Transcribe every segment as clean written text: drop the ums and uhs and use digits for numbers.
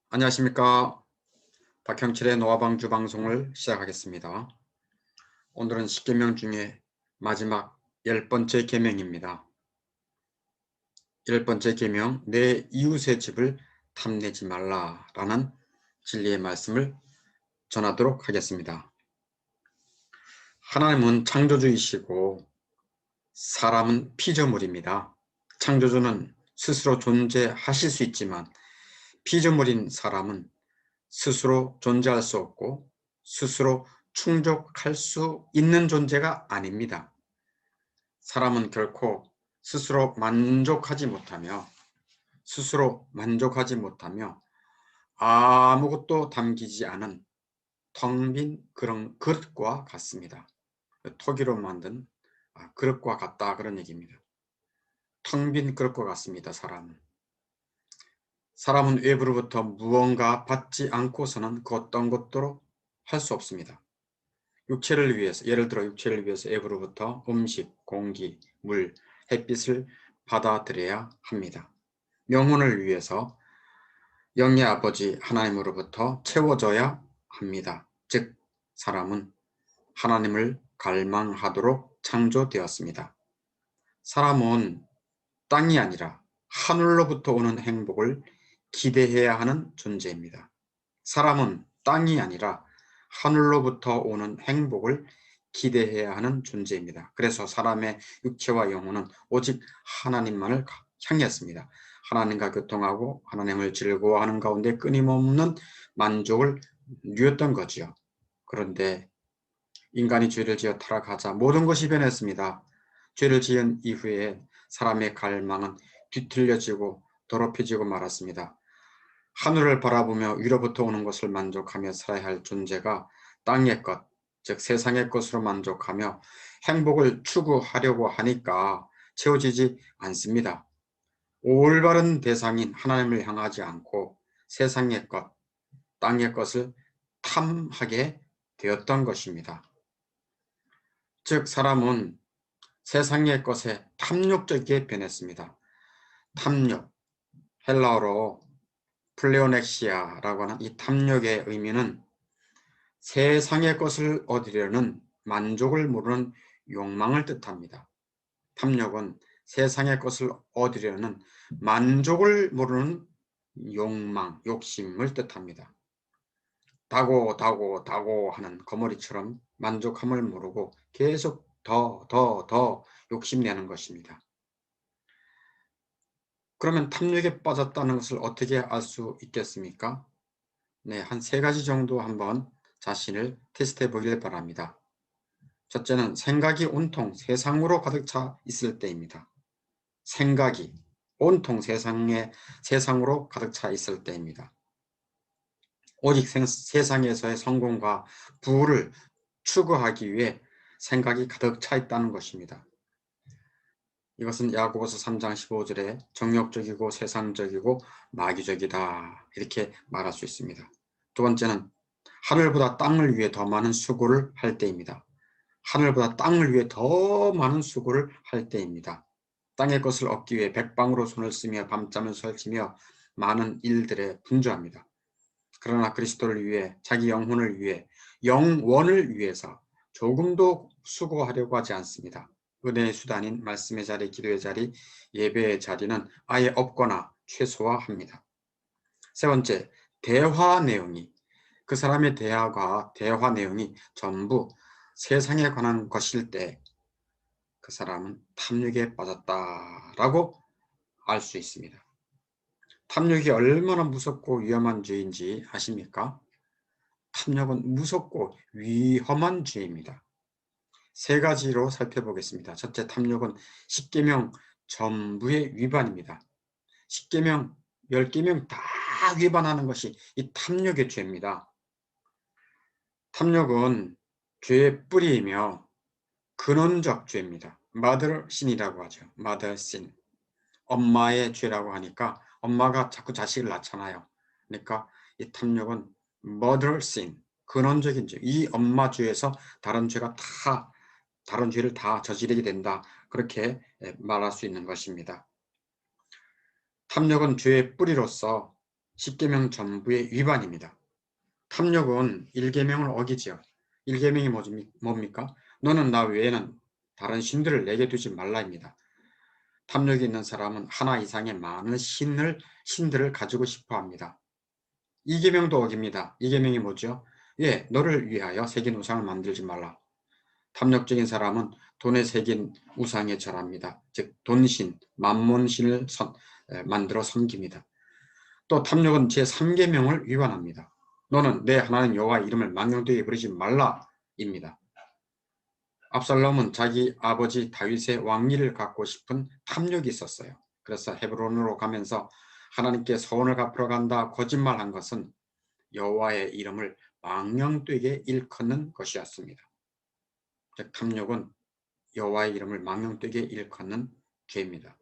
안녕하십니까. 박형철의 노화방주 방송을 시작하겠습니다. 오늘은 10계명 중에 마지막 10번째 계명입니다. 10번째 계명, 내 이웃의 집을 탐내지 말라라는 진리의 말씀을 전하도록 하겠습니다. 하나님은 창조주이시고 사람은 피조물입니다. 창조주는 스스로 존재하실 수 있지만 피조물인 사람은 스스로 존재할 수 없고 스스로 충족할 수 있는 존재가 아닙니다. 사람은 결코 스스로 만족하지 못하며 아무것도 담기지 않은 텅 빈 그런 그릇과 같습니다. 토기로 만든 그릇과 같다, 그런 얘기입니다. 텅 빈 그릇과 같습니다. 사람은 외부로부터 무언가 받지 않고서는 그 어떤 것도 할 수 없습니다. 육체를 위해서, 예를 들어 육체를 위해서 외부로부터 음식, 공기, 물, 햇빛을 받아들여야 합니다. 영혼을 위해서 영의 아버지 하나님으로부터 채워져야 합니다. 즉, 사람은 하나님을 갈망하도록 창조되었습니다. 사람은 땅이 아니라 하늘로부터 오는 행복을 기대해야 하는 존재입니다. 사람은 땅이 아니라 하늘로부터 오는 행복을 기대해야 하는 존재입니다. 그래서 사람의 육체와 영혼은 오직 하나님만을 향했습니다. 하나님과 교통하고 하나님을 즐거워하는 가운데 끊임없는 만족을 누렸던 거지요. 그런데 인간이 죄를 지어 타락하자 모든 것이 변했습니다. 죄를 지은 이후에 사람의 갈망은 뒤틀려지고 더럽혀지고 말았습니다. 하늘을 바라보며 위로부터 오는 것을 만족하며 살아야 할 존재가 땅의 것, 즉 세상의 것으로 만족하며 행복을 추구하려고 하니까 채워지지 않습니다. 올바른 대상인 하나님을 향하지 않고 세상의 것, 땅의 것을 탐하게 되었던 것입니다. 즉 사람은 세상의 것에 탐욕적이게 변했습니다. 탐욕, 헬라어로 플레오넥시아라고 하는 이 탐욕의 의미는 세상의 것을 얻으려는 만족을 모르는 욕망을 뜻합니다. 탐욕은 세상의 것을 얻으려는 만족을 모르는 욕망, 욕심을 뜻합니다. 다고 하는 거머리처럼 만족함을 모르고 계속 더 욕심내는 것입니다. 그러면 탐욕에 빠졌다는 것을 어떻게 알 수 있겠습니까? 네, 한 3가지 정도 한번 자신을 테스트해 보길 바랍니다. 첫째는 생각이 온통 세상으로 가득 차 있을 때입니다. 생각이 온통 세상으로 가득 차 있을 때입니다. 오직 세상에서의 성공과 부를 추구하기 위해 생각이 가득 차 있다는 것입니다. 이것은 야고보서 3장 15절에 정욕적이고 세상적이고 마귀적이다, 이렇게 말할 수 있습니다. 두 번째는 하늘보다 땅을 위해 더 많은 수고를 할 때입니다. 하늘보다 땅을 위해 더 많은 수고를 할 때입니다. 땅의 것을 얻기 위해 백방으로 손을 쓰며 밤잠을 설치며 많은 일들에 분주합니다. 그러나 그리스도를 위해, 자기 영혼을 위해, 영원을 위해서 조금도 수고하려고 하지 않습니다. 은혜의 수단인 말씀의 자리, 기도의 자리, 예배의 자리는 아예 없거나 최소화합니다. 세 번째, 대화 내용이, 그 사람의 대화 내용이 전부 세상에 관한 것일 때 그 사람은 탐욕에 빠졌다라고 알 수 있습니다. 탐욕이 얼마나 무섭고 위험한 죄인지 아십니까? 탐욕은 무섭고 위험한 죄입니다. 3가지로 살펴보겠습니다. 첫째, 탐욕은 10계명 전부의 위반입니다. 10계명, 10계명 다 위반하는 것이 이 탐욕의 죄입니다. 탐욕은 죄의 뿌리이며 근원적 죄입니다. mother-sin이라고 하죠. mother-sin. 엄마의 죄라고 하니까 엄마가 자꾸 자식을 낳잖아요. 그러니까 이 탐욕은 mother-sin, 근원적인 죄. 이 엄마 죄에서 다른 죄를 다 저지르게 된다, 그렇게 말할 수 있는 것입니다. 탐욕은 죄의 뿌리로서 십계명 전부의 위반입니다. 탐욕은 일계명을 어기지요. 일계명이 뭡니까? 너는 나 외에는 다른 신들을 내게 두지 말라입니다. 탐욕이 있는 사람은 하나 이상의 많은 신들을 가지고 싶어 합니다. 이계명도 어깁니다. 이계명이 뭐죠? 예, 너를 위하여 새긴 우상을 만들지 말라. 탐욕적인 사람은 돈에 새긴 우상에 절합니다. 즉 돈신, 만몬신을 만들어 섬깁니다. 또 탐욕은 제3계명을 위반합니다. 너는 내 하나님 여호와의 이름을 망령되게 부르지 말라입니다. 압살롬은 자기 아버지 다윗의 왕위를 갖고 싶은 탐욕이 있었어요. 그래서 헤브론으로 가면서 하나님께 소원을 갚으러 간다 거짓말한 것은 여호와의 이름을 망령되게 일컫는 것이었습니다. 즉 탐욕은 여호와의 이름을 망령되게 일컫는 죄입니다.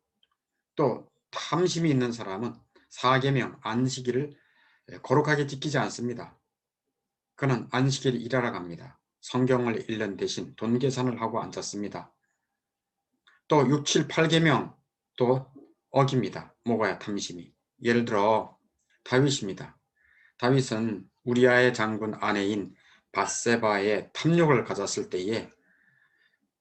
또 탐심이 있는 사람은 사계명 안식일을 거룩하게 지키지 않습니다. 그는 안식일 일하러 갑니다. 성경을 읽는 대신 돈 계산을 하고 앉았습니다. 또 6, 7, 8계명도 어깁니다. 뭐가야 탐심이. 예를 들어 다윗입니다. 다윗은 우리아의 장군 아내인 밧세바의 탐욕을 가졌을 때에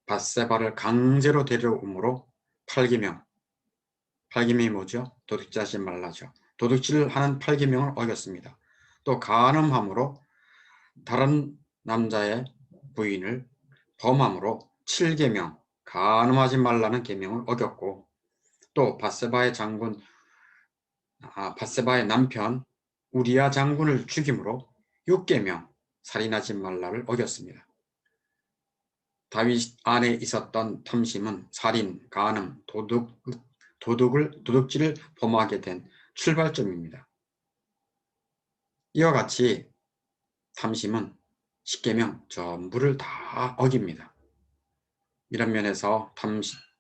밧세바를 강제로 데려오므로 8계명이 뭐죠? 도둑질하지 말라죠. 도둑질을 하는 8계명을 어겼습니다. 또 간음함으로 다른 남자의 부인을 범함으로 7계명 간음하지 말라는 계명을 어겼고 또 밧세바의 남편 우리아 장군을 죽임으로 6계명 살인하지 말라를 어겼습니다. 다윗 안에 있었던 탐심은 살인, 간음, 도둑질을 범하게 된 출발점입니다. 이와 같이 탐심은 십계명 전부를 다 어깁니다. 이런 면에서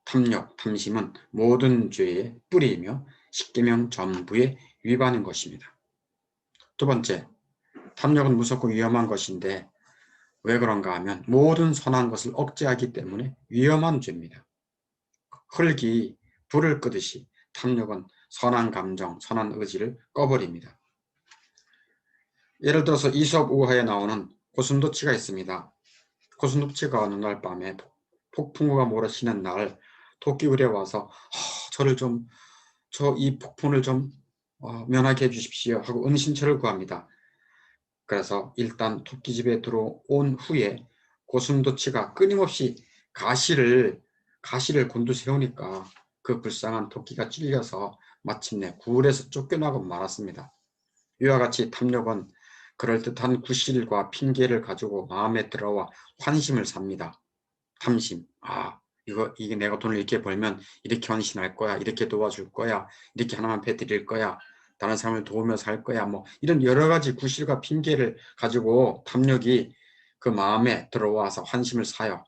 탐욕, 탐심은 모든 죄의 뿌리이며 십계명 전부의 위반인 것입니다. 두 번째, 탐욕은 무섭고 위험한 것인데 왜 그런가 하면 모든 선한 것을 억제하기 때문에 위험한 죄입니다. 흙이 불을 끄듯이 탐욕은 선한 감정, 선한 의지를 꺼버립니다. 예를 들어서 이솝 우화에 나오는 고슴도치가 있습니다. 고슴도치가 어느 날 밤에 폭풍우가 몰아치는 날 토끼굴에 와서 이 폭풍을 좀 면하게 해주십시오 하고 은신처를 구합니다. 그래서 일단 토끼집에 들어온 후에 고슴도치가 끊임없이 가시를 곤두세우니까 그 불쌍한 토끼가 찔려서 마침내 굴에서 쫓겨나고 말았습니다. 이와 같이 탐욕은 그럴듯한 구실과 핑계를 가지고 마음에 들어와 환심을 삽니다. 탐심. 이게 내가 돈을 이렇게 벌면 이렇게 헌신할 거야. 이렇게 도와줄 거야. 이렇게 하나만 패드릴 거야. 다른 사람을 도우며 살 거야. 뭐 이런 여러 가지 구실과 핑계를 가지고 탐욕이 그 마음에 들어와서 환심을 사요.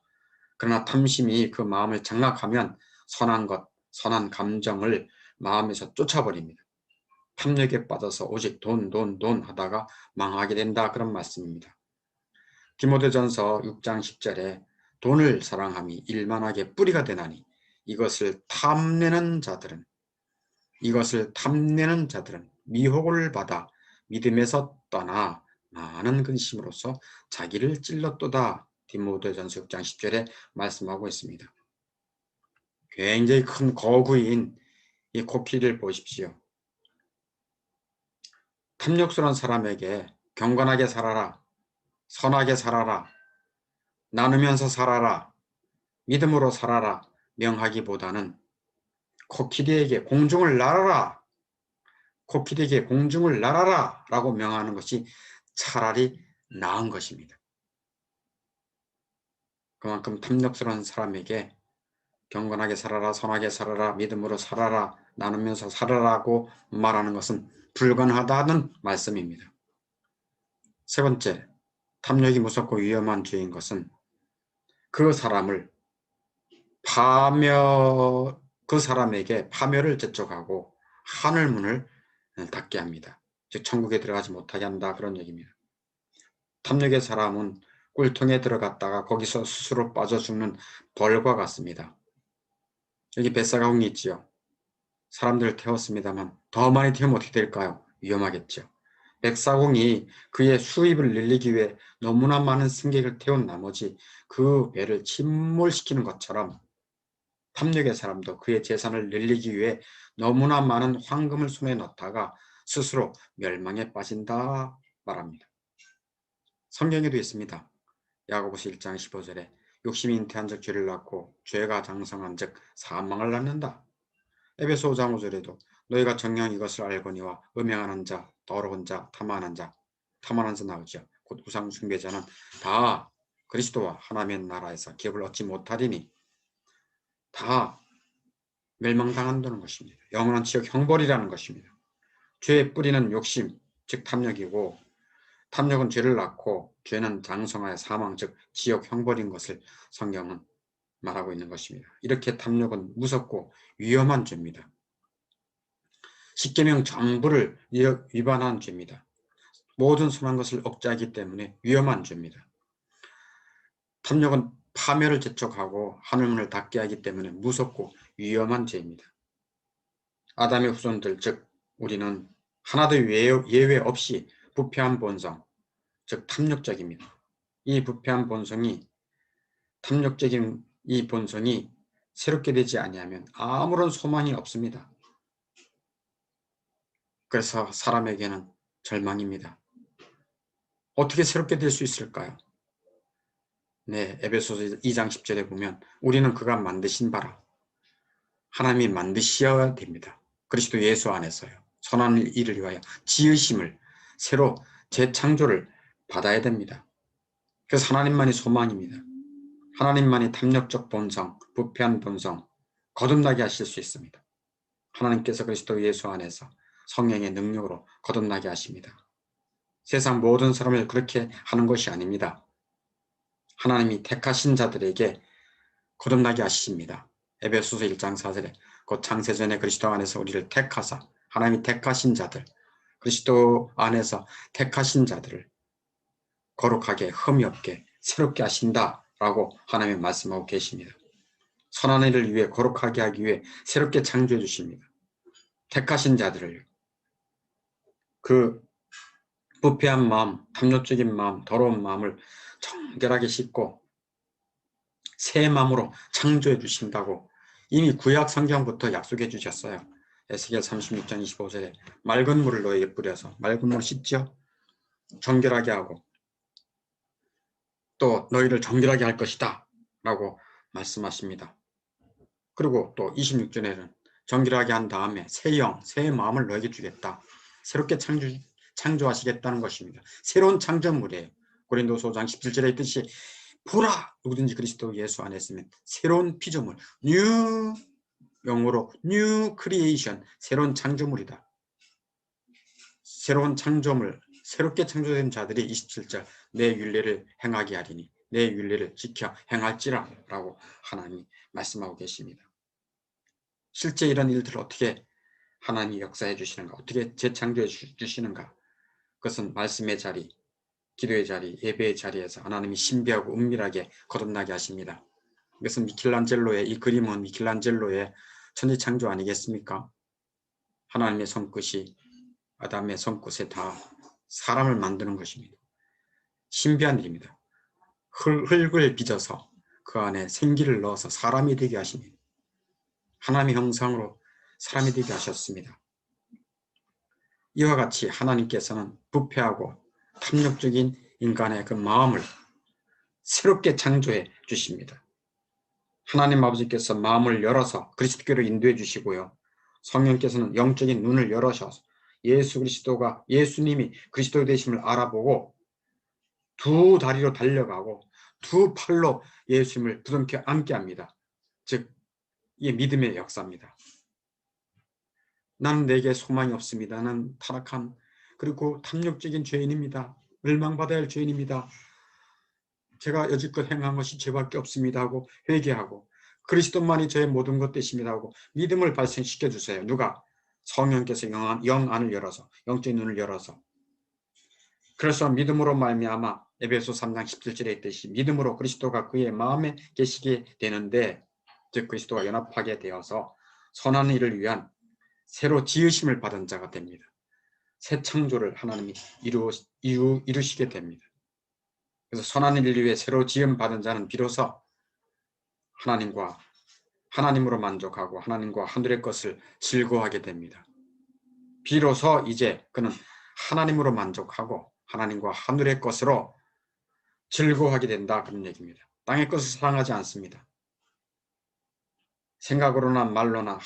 그러나 탐심이 그 마음을 장악하면 선한 감정을 마음에서 쫓아버립니다. 탐욕에 빠져서 오직 돈 하다가 망하게 된다. 그런 말씀입니다. 디모데전서 6장 10절에 돈을 사랑함이 일만하게 뿌리가 되나니 이것을 탐내는 자들은 미혹을 받아 믿음에서 떠나 많은 근심으로써 자기를 찔렀도다. 디모데전서 6장 10절에 말씀하고 있습니다. 굉장히 큰 거구인 이 코끼리를 보십시오. 탐욕스러운 사람에게 경건하게 살아라, 선하게 살아라, 나누면서 살아라, 믿음으로 살아라 명하기보다는 코끼리에게 공중을 날아라 라고 명하는 것이 차라리 나은 것입니다. 그만큼 탐욕스러운 사람에게 경건하게 살아라, 선하게 살아라, 믿음으로 살아라, 나누면서 살아라고 말하는 것은 불가능하다는 말씀입니다. 세 번째, 탐욕이 무섭고 위험한 죄인 것은 그 사람에게 파멸을 재촉하고 하늘문을 닫게 합니다. 즉 천국에 들어가지 못하게 한다, 그런 얘기입니다. 탐욕의 사람은 꿀통에 들어갔다가 거기서 스스로 빠져 죽는 벌과 같습니다. 여기 뱃사가궁이 있지요. 사람들을 태웠습니다만 더 많이 태우면 어떻게 될까요? 위험하겠죠. 백사공이 그의 수입을 늘리기 위해 너무나 많은 승객을 태운 나머지 그 배를 침몰시키는 것처럼 탐욕의 사람도 그의 재산을 늘리기 위해 너무나 많은 황금을 손에 넣다가 스스로 멸망에 빠진다 말합니다. 성경에도 있습니다. 야고보서 1장 15절에 욕심이 잉태한 즉 죄를 낳고 죄가 장성한 즉 사망을 낳는다. 에베소 5장 5절에도 너희가 정녕 이것을 알거니와 음행하는 자, 더러운 자, 탐하는 자 나오죠. 곧 우상 숭배자는 다 그리스도와 하나님의 나라에서 기업을 얻지 못하리니 다 멸망당한다는 것입니다. 영원한 지옥 형벌이라는 것입니다. 죄의 뿌리는 욕심, 즉 탐욕이고 탐욕은 죄를 낳고 죄는 장성하여 사망, 즉 지옥 형벌인 것을 성경은 말하고 있는 것입니다. 이렇게 탐욕은 무섭고 위험한 죄입니다. 십계명 전부를 위반한 죄입니다. 모든 선한 것을 억제하기 때문에 위험한 죄입니다. 탐욕은 파멸을 재촉하고 하늘문을 닫게 하기 때문에 무섭고 위험한 죄입니다. 아담의 후손들, 즉 우리는 하나도 예외 없이 부패한 본성, 즉 탐욕적입니다. 이 부패한 본성이 탐욕적인 이 본성이 새롭게 되지 아니하면 아무런 소망이 없습니다. 그래서 사람에게는 절망입니다. 어떻게 새롭게 될 수 있을까요? 네, 에베소서 2장 10절에 보면 우리는 그가 만드신 바라 하나님이 만드셔야 됩니다. 그리스도 예수 안에서요. 선한 일을 위하여 지으심을 새로 재창조를 받아야 됩니다. 그래서 하나님만이 소망입니다. 하나님만이 탐욕적 본성, 부패한 본성 거듭나게 하실 수 있습니다. 하나님께서 그리스도 예수 안에서 성령의 능력으로 거듭나게 하십니다. 세상 모든 사람을 그렇게 하는 것이 아닙니다. 하나님이 택하신 자들에게 거듭나게 하십니다. 에베소서 1장 4절에 곧 창세전에 그리스도 안에서 우리를 택하사 하나님이 택하신 자들, 그리스도 안에서 택하신 자들을 거룩하게 흠이 없게 새롭게 하신다라고 하나님이 말씀하고 계십니다. 선한 일을 위해 거룩하게 하기 위해 새롭게 창조해 주십니다. 택하신 자들을 그 부패한 마음, 탐욕적인 마음, 더러운 마음을 정결하게 씻고 새 마음으로 창조해 주신다고 이미 구약 성경부터 약속해 주셨어요. 에스겔 36장 25절에 맑은 물을 너에게 뿌려서 맑은 물을 씻죠. 정결하게 하고 또 너희를 정결하게 할 것이다 라고 말씀하십니다. 그리고 또 26절에는 정결하게 한 다음에 새 영, 새 마음을 너에게 주겠다. 새롭게 창조하시겠다는 것입니다. 새로운 창조물이에요. 고린도서 5장 17절에 있듯이 보라! 누구든지 그리스도 예수 안에 있으면 새로운 피조물, 뉴 영어로 뉴 크리에이션, 새로운 창조물이다. 새로운 창조물, 새롭게 창조된 자들이 27절 내 율례를 행하게 하리니 내 율례를 지켜 행할지라 라고 하나님이 말씀하고 계십니다. 실제 이런 일들을 어떻게 하나님이 역사해 주시는가, 어떻게 재창조해 주시는가, 그것은 말씀의 자리, 기도의 자리, 예배의 자리에서 하나님이 신비하고 은밀하게 거듭나게 하십니다. 이것은 미켈란젤로의, 이 그림은 미켈란젤로의 천지창조 아니겠습니까? 하나님의 손끝이 아담의 손끝에 다 사람을 만드는 것입니다. 신비한 일입니다. 흙을 빚어서 그 안에 생기를 넣어서 사람이 되게 하십니다. 하나님의 형상으로 사람이 되게 하셨습니다. 이와 같이 하나님께서는 부패하고 탐욕적인 인간의 그 마음을 새롭게 창조해 주십니다. 하나님 아버지께서 마음을 열어서 그리스도께로 인도해 주시고요. 성령께서는 영적인 눈을 열어셔서 예수님이 그리스도 되심을 알아보고 두 다리로 달려가고 두 팔로 예수님을 부둥켜 안게 합니다. 즉, 이게 믿음의 역사입니다. 나는 내게 소망이 없습니다. 나는 타락한 그리고 탐욕적인 죄인입니다. 멸망받아야 할 죄인입니다. 제가 여지껏 행한 것이 죄밖에 없습니다 하고 회개하고 그리스도만이 저의 모든 것 되십니다 하고 믿음을 발생시켜 주세요. 누가? 성령께서 영 안을 열어서, 영적인 눈을 열어서. 그래서 믿음으로 말미암아 에베소 3장 17절에 있듯이 믿음으로 그리스도가 그의 마음에 계시게 되는데, 즉 그리스도와 연합하게 되어서 선한 일을 위한 새로 지으심을 받은 자가 됩니다. 새 창조를 하나님이 이루시게 됩니다. 그래서 선한 일 위해 새로 지음받은 자는 비로소 하나님으로 만족하고 하나님과 하늘의 것을 즐거워하게 됩니다. 비로소 이제 그는 하나님으로 만족하고 하나님과 하늘의 것으로 즐거워하게 된다, 그런 얘기입니다. 땅의 것을 사랑하지 않습니다. 생각으로나 말로나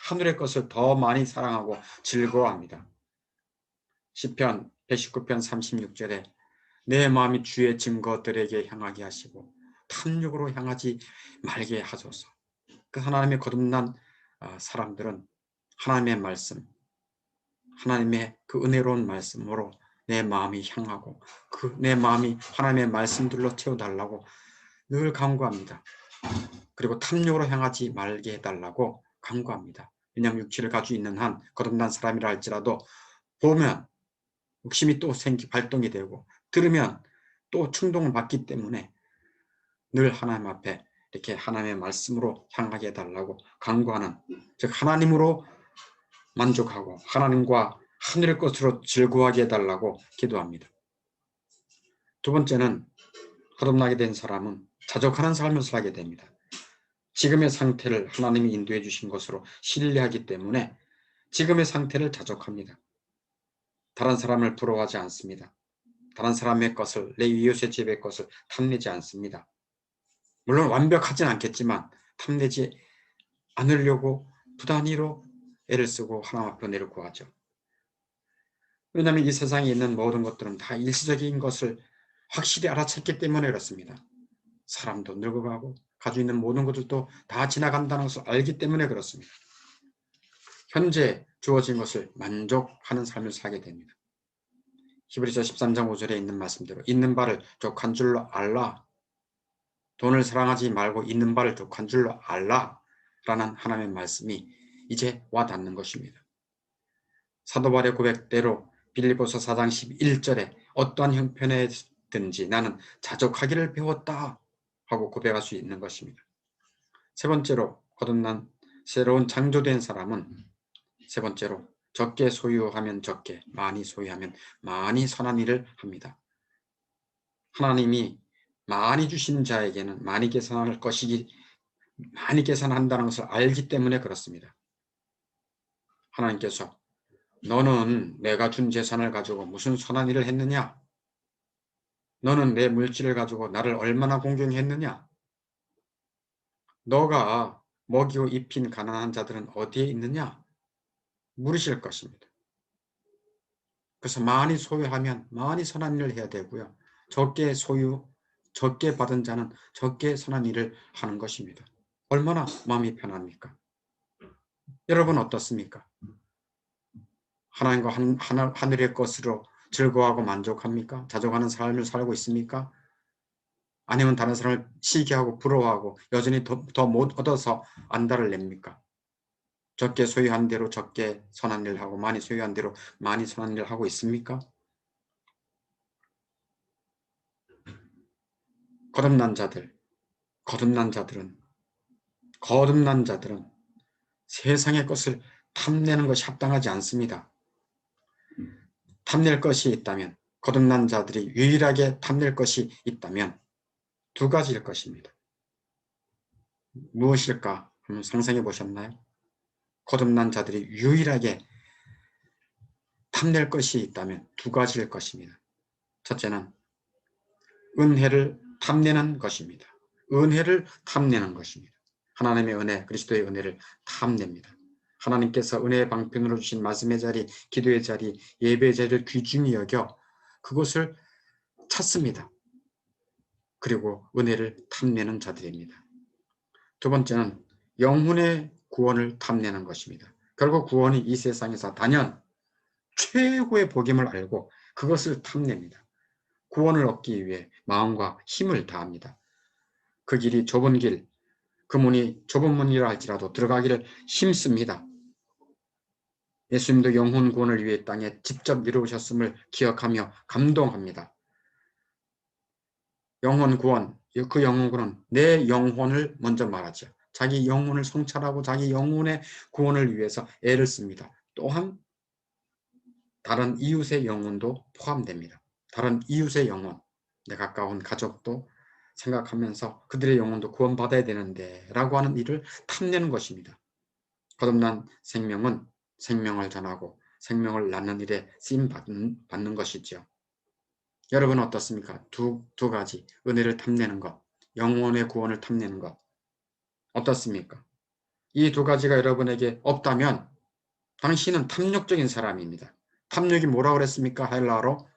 하늘의 것을 더 많이 사랑하고 즐거워합니다. 시편 119편 36절에 내 마음이 주의 증거들에게 향하게 하시고 탐욕으로 향하지 말게 하소서. 그 하나님의 거듭난 사람들은 하나님의 말씀, 하나님의 그 은혜로운 말씀으로 내 마음이 향하고 내 마음이 하나님의 말씀들로 채워달라고 늘 간구합니다. 그리고 탐욕으로 향하지 말게 해달라고 간구합니다. 왜냐하면 육체를 가지고 있는 한 거듭난 사람이라 할지라도 보면 욕심이 또 발동이 되고 들으면 또 충동을 받기 때문에 늘 하나님 앞에 이렇게 하나님의 말씀으로 향하게 해달라고 간구하는, 즉 하나님으로 만족하고 하나님과 하늘의 것으로 즐거워하게 해달라고 기도합니다. 두 번째는 거듭나게 된 사람은 자족하는 삶을 살게 됩니다. 지금의 상태를 하나님이 인도해 주신 것으로 신뢰하기 때문에 지금의 상태를 자족합니다. 다른 사람을 부러워하지 않습니다. 다른 사람의 것을, 내 이웃의 집의 것을 탐내지 않습니다. 물론 완벽하진 않겠지만 탐내지 않으려고 부단히로 애를 쓰고 하나님 앞에 은혜를 구하죠. 왜냐하면 이 세상에 있는 모든 것들은 다 일시적인 것을 확실히 알아챘기 때문에 그렇습니다. 사람도 늙어가고 가지고 있는 모든 것들도 다 지나간다는 것을 알기 때문에 그렇습니다. 현재 주어진 것을 만족하는 삶을 살게 됩니다. 히브리서 13장 5절에 있는 말씀대로 있는 바를 족한 줄로 알라, 돈을 사랑하지 말고 있는 바를 족한 줄로 알라 라는 하나님의 말씀이 이제 와닿는 것입니다. 사도 바울의 고백대로 빌립보서 4장 11절에 어떠한 형편에든지 나는 자족하기를 배웠다 하고 고백할 수 있는 것입니다. 세 번째로 거듭난 새로운 창조된 사람은 세 번째로 적게 소유하면 적게, 많이 소유하면 많이 선한 일을 합니다. 하나님이 많이 주신 자에게는 많이 계산할 것이기, 많이 계산한다는 것을 알기 때문에 그렇습니다. 하나님께서 너는 내가 준 재산을 가지고 무슨 선한 일을 했느냐? 너는 내 물질을 가지고 나를 얼마나 공경했느냐? 너가 먹이고 입힌 가난한 자들은 어디에 있느냐? 물으실 것입니다. 그래서 많이 소유하면 많이 선한 일을 해야 되고요. 적게 받은 자는 적게 선한 일을 하는 것입니다. 얼마나 마음이 편합니까? 여러분 어떻습니까? 하나님과 하늘의 것으로 즐거워하고 만족합니까? 자족하는 삶을 살고 있습니까? 아니면 다른 사람을 시기하고 부러워하고 여전히 더 못 얻어서 안달을 냅니까? 적게 소유한 대로 적게 선한 일을 하고 많이 소유한 대로 많이 선한 일을 하고 있습니까? 거듭난 자들은 세상의 것을 탐내는 것이 합당하지 않습니다. 탐낼 것이 있다면, 거듭난 자들이 유일하게 탐낼 것이 있다면 두 가지일 것입니다. 무엇일까? 한번 상상해 보셨나요? 거듭난 자들이 유일하게 탐낼 것이 있다면 두 가지일 것입니다. 첫째는 은혜를 탐내는 것입니다. 은혜를 탐내는 것입니다. 하나님의 은혜, 그리스도의 은혜를 탐냅니다. 하나님께서 은혜의 방편으로 주신 말씀의 자리, 기도의 자리, 예배의 자리를 귀중히 여겨 그곳을 찾습니다. 그리고 은혜를 탐내는 자들입니다. 두 번째는 영혼의 구원을 탐내는 것입니다. 결국 구원이 이 세상에서 단연 최고의 복임을 알고 그것을 탐냅니다. 구원을 얻기 위해 마음과 힘을 다합니다. 그 길이 좁은 길, 그 문이 좁은 문이라 할지라도 들어가기를 힘씁니다. 예수님도 영혼 구원을 위해 땅에 직접 이루셨음을 기억하며 감동합니다. 영혼 구원, 그 영혼 구원은 내 영혼을 먼저 말하죠. 자기 영혼을 성찰하고 자기 영혼의 구원을 위해서 애를 씁니다. 또한 다른 이웃의 영혼도 포함됩니다. 다른 이웃의 영혼, 내 가까운 가족도 생각하면서 그들의 영혼도 구원받아야 되는데 라고 하는 일을 탐내는 것입니다. 거듭난 생명은 생명을 전하고 생명을 낳는 일에 쓰임받는 것이죠. 여러분은 어떻습니까? 두 가지, 은혜를 탐내는 것, 영혼의 구원을 탐내는 것, 어떻습니까? 이 두 가지가 여러분에게 없다면 당신은 탐욕적인 사람입니다. 탐욕이 뭐라고 그랬습니까? 헬라어로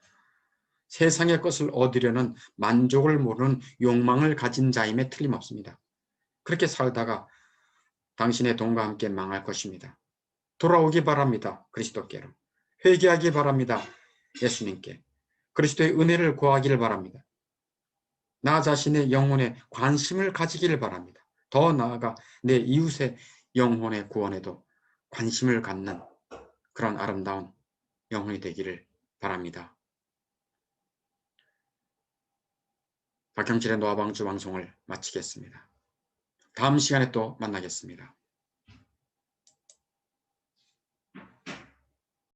세상의 것을 얻으려는 만족을 모르는 욕망을 가진 자임에 틀림없습니다. 그렇게 살다가 당신의 돈과 함께 망할 것입니다. 돌아오기 바랍니다. 그리스도께로. 회개하기 바랍니다. 예수님께. 그리스도의 은혜를 구하기를 바랍니다. 나 자신의 영혼에 관심을 가지기를 바랍니다. 더 나아가 내 이웃의 영혼의 구원에도 관심을 갖는 그런 아름다운 영혼이 되기를 바랍니다. 박형진의 노아방주 방송을 마치겠습니다. 다음 시간에 또 만나겠습니다.